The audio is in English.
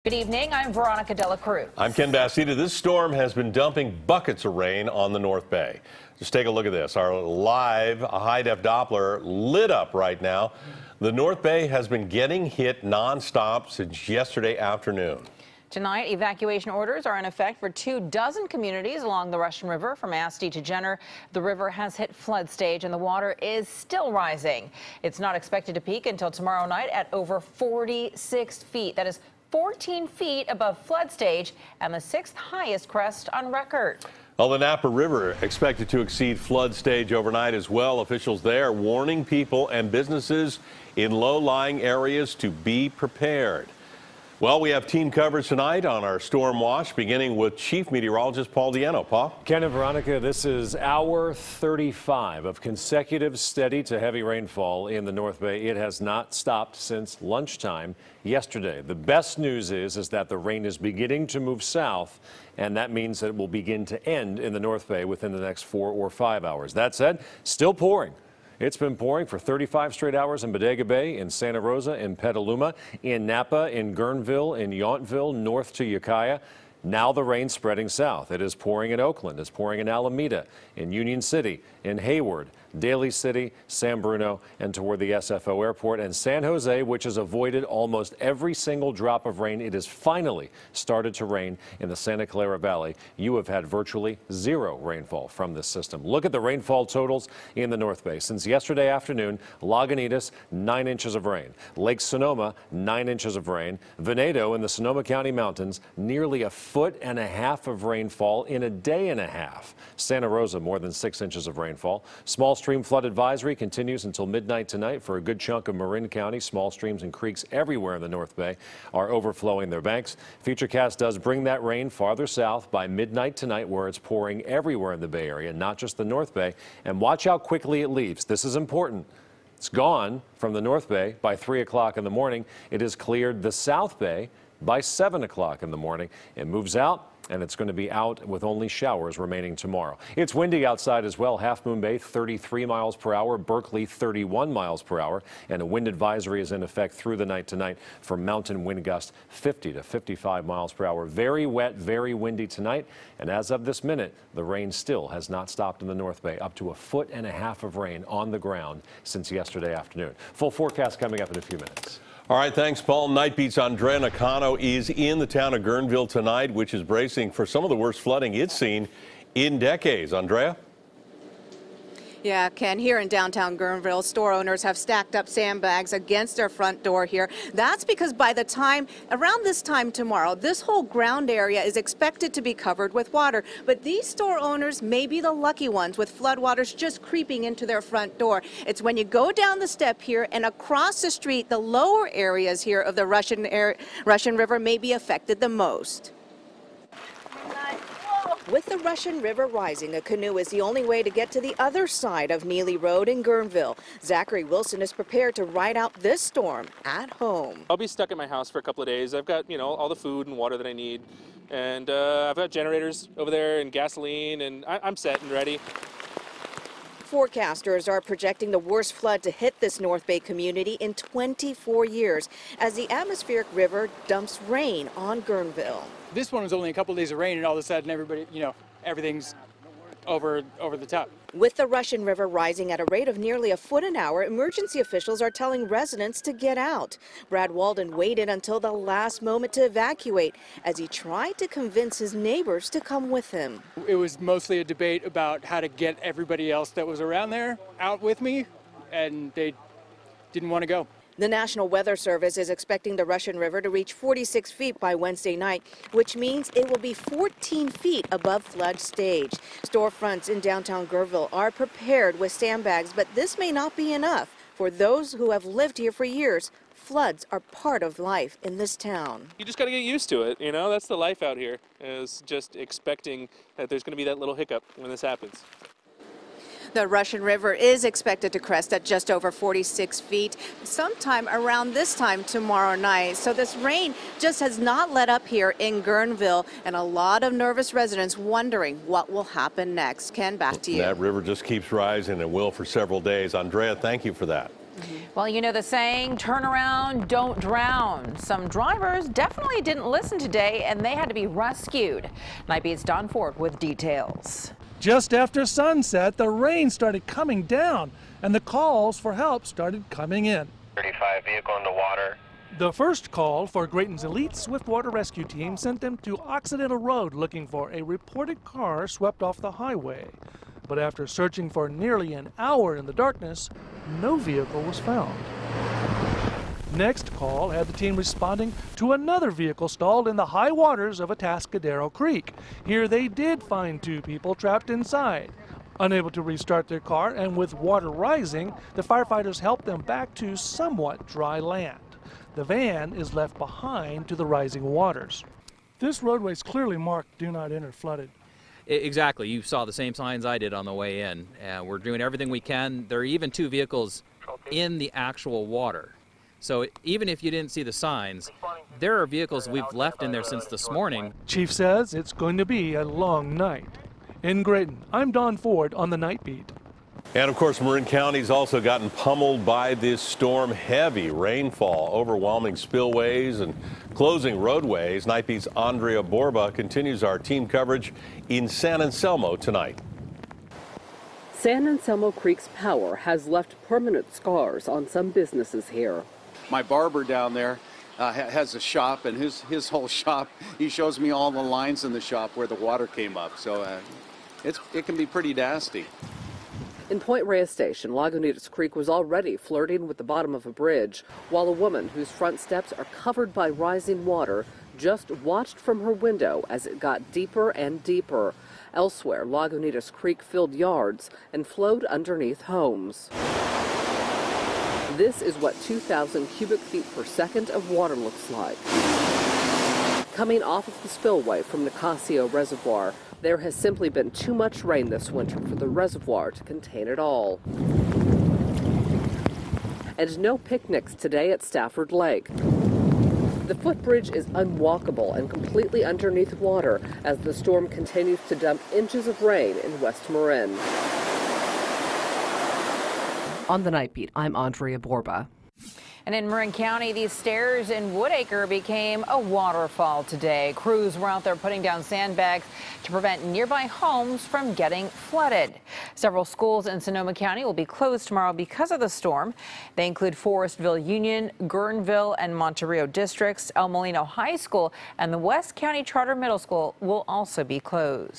Good evening. I'm Veronica Dela Cruz. I'm Ken Bassita. This storm has been dumping buckets of rain on the North Bay. Just take a look at this. Our live high-def Doppler lit up right now. The North Bay has been getting hit nonstop since yesterday afternoon. Tonight, evacuation orders are in effect for 24 communities along the Russian River from Asti to Jenner. The river has hit flood stage and the water is still rising. It's not expected to peak until tomorrow night at over 46 feet. That is 14 feet above flood stage and the 6th highest crest on record. Well, the Napa River expected to exceed flood stage overnight as well. Officials there warning people and businesses in low-lying areas to be prepared. Well, we have team coverage tonight on our storm watch, beginning with Chief Meteorologist Paul Deanno. Paul? Ken and Veronica, this is hour 35 of consecutive steady to heavy rainfall in the North Bay. It has not stopped since lunchtime yesterday. The best news is that the rain is beginning to move south, and that means that it will begin to end in the North Bay within the next 4 or 5 hours. That said, still pouring. It's been pouring for 35 straight hours in Bodega Bay, in Santa Rosa, in Petaluma, in Napa, in Guerneville, in Yountville, north to Ukiah. Now the rain spreading south. It is pouring in Oakland. It's pouring in Alameda, in Union City, in Hayward, Daly City, San Bruno, and toward the SFO airport, and San Jose, which has avoided almost every single drop of rain. It has finally started to rain in the Santa Clara Valley. You have had virtually zero rainfall from this system. Look at the rainfall totals in the North Bay. Since yesterday afternoon, Lagunitas, 9 inches of rain. Lake Sonoma, 9 inches of rain. Venado in the Sonoma County Mountains, nearly 1.5 feet of rainfall in a day and a half. Santa Rosa, more than 6 inches of rainfall. Small stream flood advisory continues until midnight tonight for a good chunk of Marin County. Small streams and creeks everywhere in the North Bay are overflowing their banks. Futurecast does bring that rain farther south by midnight tonight, where it's pouring everywhere in the Bay Area, not just the North Bay. And watch how quickly it leaves. This is important. It's gone from the North Bay by 3 o'clock in the morning. It has cleared the South Bay by 7 o'clock in the morning. It moves out, and it's going to be out with only showers remaining tomorrow. It's windy outside as well. Half Moon Bay, 33 miles per hour. Berkeley, 31 miles per hour. And a wind advisory is in effect through the night tonight for mountain wind gusts 50 to 55 miles per hour. Very wet, very windy tonight. And as of this minute, the rain still has not stopped in the North Bay. Up to 1.5 feet of rain on the ground since yesterday afternoon. Full forecast coming up in a few minutes. All right, thanks, Paul. Night Beat's Andrea Nakano is in the town of Guerneville tonight, which is bracing for some of the worst flooding it's seen in decades. Andrea? Yeah, Ken, here in downtown Guerneville, store owners have stacked up sandbags against their front door here. That's because by the time, around this time tomorrow, this whole ground area is expected to be covered with water. But these store owners may be the lucky ones with floodwaters just creeping into their front door. It's when you go down the step here and across the street, the lower areas here of the Russian River may be affected the most. With the Russian River rising, a canoe is the only way to get to the other side of Neely Road in Guerneville. Zachary Wilson is prepared to ride out this storm at home. I'll be stuck at my house for a couple of days. I've got, all the food and water that I need. And I've got generators over there and gasoline, and I'm set and ready. Forecasters are projecting the worst flood to hit this North Bay community in 24 years as the atmospheric river dumps rain on Guerneville. This one was only a couple of days of rain, and all of a sudden everybody, everything's over the top. With the Russian River rising at a rate of nearly 1 foot an hour, emergency officials are telling residents to get out. Brad Walden waited until the last moment to evacuate as he tried to convince his neighbors to come with him. It was mostly a debate about how to get everybody else that was around there out with me, and they didn't want to go. The National Weather Service is expecting the Russian River to reach 46 feet by Wednesday night, which means it will be 14 feet above flood stage. Storefronts in downtown Guerneville are prepared with sandbags, but this may not be enough. For those who have lived here for years, floods are part of life in this town. You just got to get used to it, That's the life out here, is just expecting that there's going to be that little hiccup when this happens. The Russian River is expected to crest at just over 46 feet sometime around this time tomorrow night. So this rain just has not let up here in Guerneville, and a lot of nervous residents wondering what will happen next. Ken, back to you. That river just keeps rising and will for several days. Andrea, thank you for that. Well, you know the saying, turn around, don't drown. Some drivers definitely didn't listen today, and they had to be rescued. Night Beat's Don Ford with details. Just after sunset, the rain started coming down, and the calls for help started coming in. 35 vehicle in the water. The first call for Grayton's elite swiftwater rescue team sent them to Occidental Road looking for a reported car swept off the highway. But after searching for nearly an hour in the darkness, no vehicle was found. Next call had the team responding to another vehicle stalled in the high waters of Atascadero Creek. Here they did find two people trapped inside. Unable to restart their car and with water rising, the firefighters helped them back to somewhat dry land. The van is left behind to the rising waters. This roadway is clearly marked "Do Not Enter" flooded. Exactly. You saw the same signs I did on the way in. We're doing everything we can. There are even two vehicles in the actual water. So even if you didn't see the signs, there are vehicles we've left in there since this morning. Chief says it's going to be a long night. In Grayton, I'm Don Ford on the Night Beat. And of course, Marin County's also gotten pummeled by this storm. Heavy rainfall, overwhelming spillways and closing roadways. Night Beat's Andrea Borba continues our team coverage in San Anselmo tonight. San Anselmo Creek's power has left permanent scars on some businesses here. My barber down there has a shop, and his whole shop, he shows me all the lines in the shop where the water came up. So it can be pretty nasty. In Point Reyes Station, Lagunitas Creek was already flirting with the bottom of a bridge, while a woman whose front steps are covered by rising water just watched from her window as it got deeper and deeper. Elsewhere, Lagunitas Creek filled yards and flowed underneath homes. This is what 2,000 cubic feet per second of water looks like. Coming off of the spillway from Nicasio Reservoir, there has simply been too much rain this winter for the reservoir to contain it all. And no picnics today at Stafford Lake. The footbridge is unwalkable and completely underneath water as the storm continues to dump inches of rain in West Marin. On the Night Beat, I'm Andrea Borba. And in Marin County, these stairs in Woodacre became a waterfall today. Crews were out there putting down sandbags to prevent nearby homes from getting flooded. Several schools in Sonoma County will be closed tomorrow because of the storm. They include Forestville Union, Guerneville, and Monterrey districts. El Molino High School and the West County Charter Middle School will also be closed.